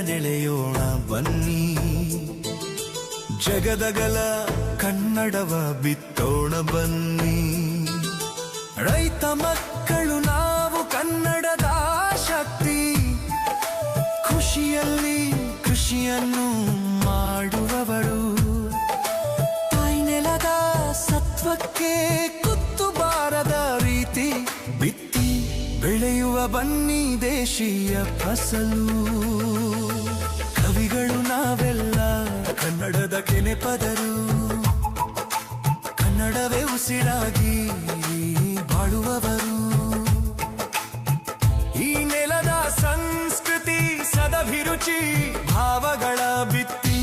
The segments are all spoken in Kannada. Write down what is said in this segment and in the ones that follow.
ನೆಳೆಯೋಣ ಬನ್ನಿ, ಜಗದಗಲ ಕನ್ನಡವ ಬಿತ್ತೋಣ ಬನ್ನಿ. ರೈತ ಮಕ್ಕಳು ನಾವು ಕನ್ನಡದ ಶಕ್ತಿ, ಖುಷಿಯಲ್ಲಿ ಕೃಷಿಯನ್ನು ಮಾಡುವವರು. ತಾಯಿ ನೆಲದ ಸತ್ವಕ್ಕೆ ಕುತ್ತು ಬಾರದ ರೀತಿ ಬಿತ್ತಿ ಬೆಳೆಯುವ ಬನ್ನಿ ದೇಶೀಯ ಫಸಲು. ಕವಿಗಳು ನಾವೆಲ್ಲ ಕನ್ನಡದ ಕೆನೆಪದರು, ಕನ್ನಡವೇ ಉಸಿರಾಗಿ ಬಾಳುವವರು. ಈ ನೆಲದ ಸಂಸ್ಕೃತಿ ಸದಭಿರುಚಿ ಭಾವಗಳ ಬಿತ್ತಿ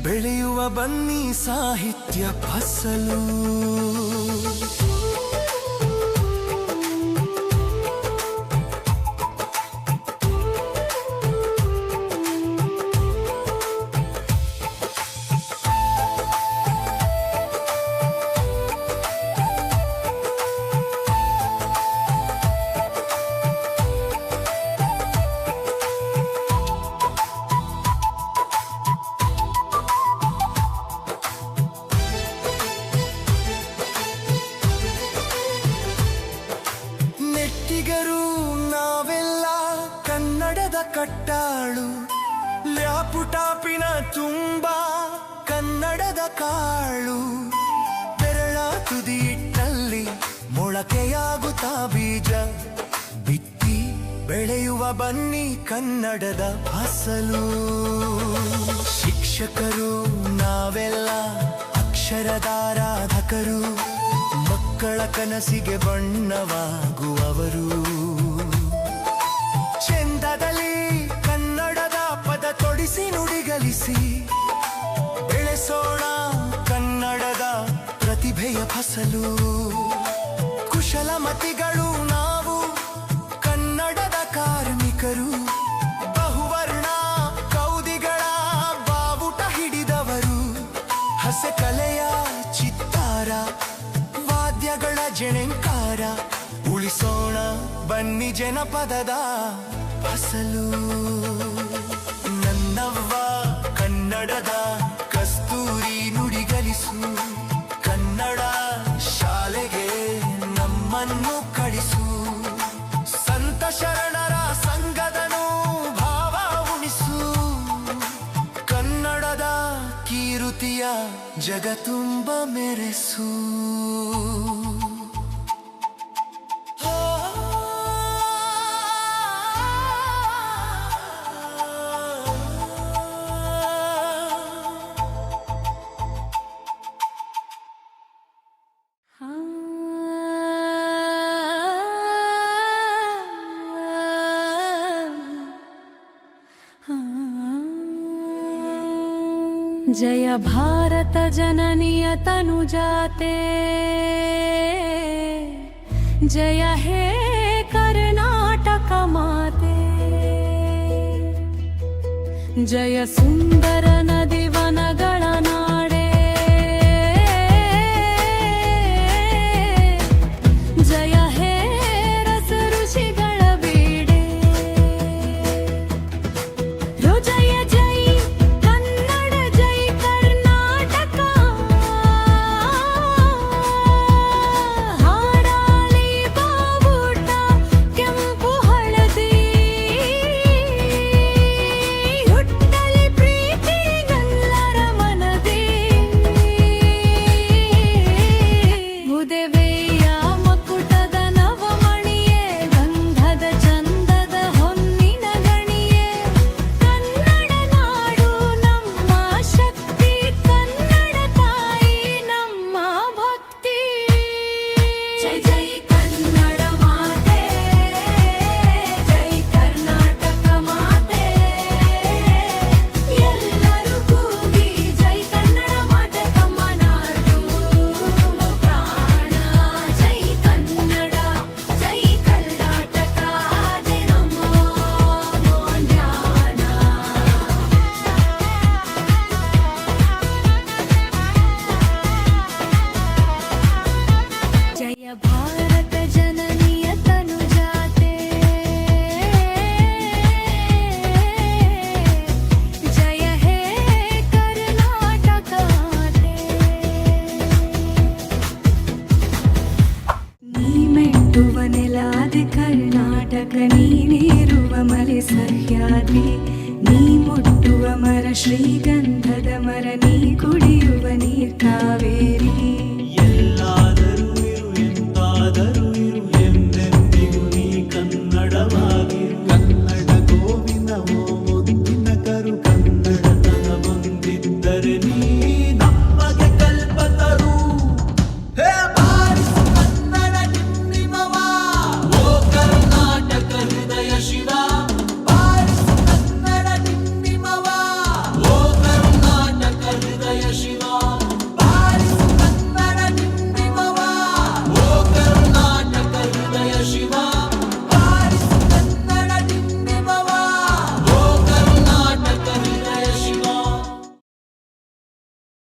ಬೆಳೆಯುವ ಬನ್ನಿ ಸಾಹಿತ್ಯ ಫಸಲು. ನಾವೆಲ್ಲ ಕನ್ನಡದ ಕಟ್ಟಾಳು, ಲ್ಯಾಪುಟಾಪಿನ ತುಂಬ ಕನ್ನಡದ ಕಾಳು. ಬೆರಳ ತುದಿ ಇಟ್ಟಲ್ಲಿ ಮೊಳಕೆಯಾಗುತ್ತಾ ಬೀಜ ಬಿತ್ತಿ ಬೆಳೆಯುವ ಬನ್ನಿ ಕನ್ನಡದ ಫಸಲು. ಶಿಕ್ಷಕರು ನಾವೆಲ್ಲ ಅಕ್ಷರದಾರಾಧಕರು, ಮಕ್ಕಳ ಕನಸಿಗೆ ಬಣ್ಣವಾಗುವವರು. ಚೆಂದದಲ್ಲಿ ಕನ್ನಡದ ಪದ ತೊಡಿಸಿ ನುಡಿಗಲಿಸಿ ಬೆಳೆಸೋಣ ಕನ್ನಡದ ಪ್ರತಿಭೆಯ ಫಸಲು. ಕುಶಲಮತಿಗಳು ನಾವು ಕನ್ನಡದ ಕಾರ್ಮಿಕರು, ಬಹುವರ್ಣ ಕೌದಿಗಳ ಬಾವುಟ ಹಿಡಿದವರು. ಹಸೆ ಕಲೆಯ ಚಿತ್ತಾರ, ವಾದ್ಯಗಳ ಜಣೆಂಕಾರ, ಉಳಿಸೋಣ ಬನ್ನಿ ಜನಪದದ ಫಸಲು. ನನ್ನವ್ವ ಕನ್ನಡದ ಕಸ್ತೂರಿ ನುಡಿಗಲಿಸು, ಕನ್ನಡ ಶಾಲೆಗೆ ನಮ್ಮನ್ನು ಕಳಿಸು. ಸಂತ ಶರಣರ ಸಂಗದನು ಭಾವ ಉಣಿಸು, ಕನ್ನಡದ ಕೀರುತಿಯ ಜಗತುಂಬ ಮೆರೆಸು. जय भारत जननीय तनुजाते, जय हे कर्नाटक माते. जय सुंदर नदी वनಗಳ ನಾಡೆ, जय हे रस ಋಷಿಗಳ ಬೀಡೆ. ಜಯ ಜೈ ಕನ್ನಡ, ಜೈ ಕರ್ನಾಟಕ. ಹಾಡಾಲಿ ಬಾವುಟ ಕೆಂಪು ಹಳದಿ, ಹುಟ್ಟಲಿ ಪ್ರೀತಿ ಎಲ್ಲರ ಮನದಿ. ತನಕ ನೀನಿರುವ ಮಲೆ ಸಹ್ಯಾದ್ರಿ ನೀ ಮುಟ್ಟುವ ಮರ ಶ್ರೀಗಂಧದ ಮರ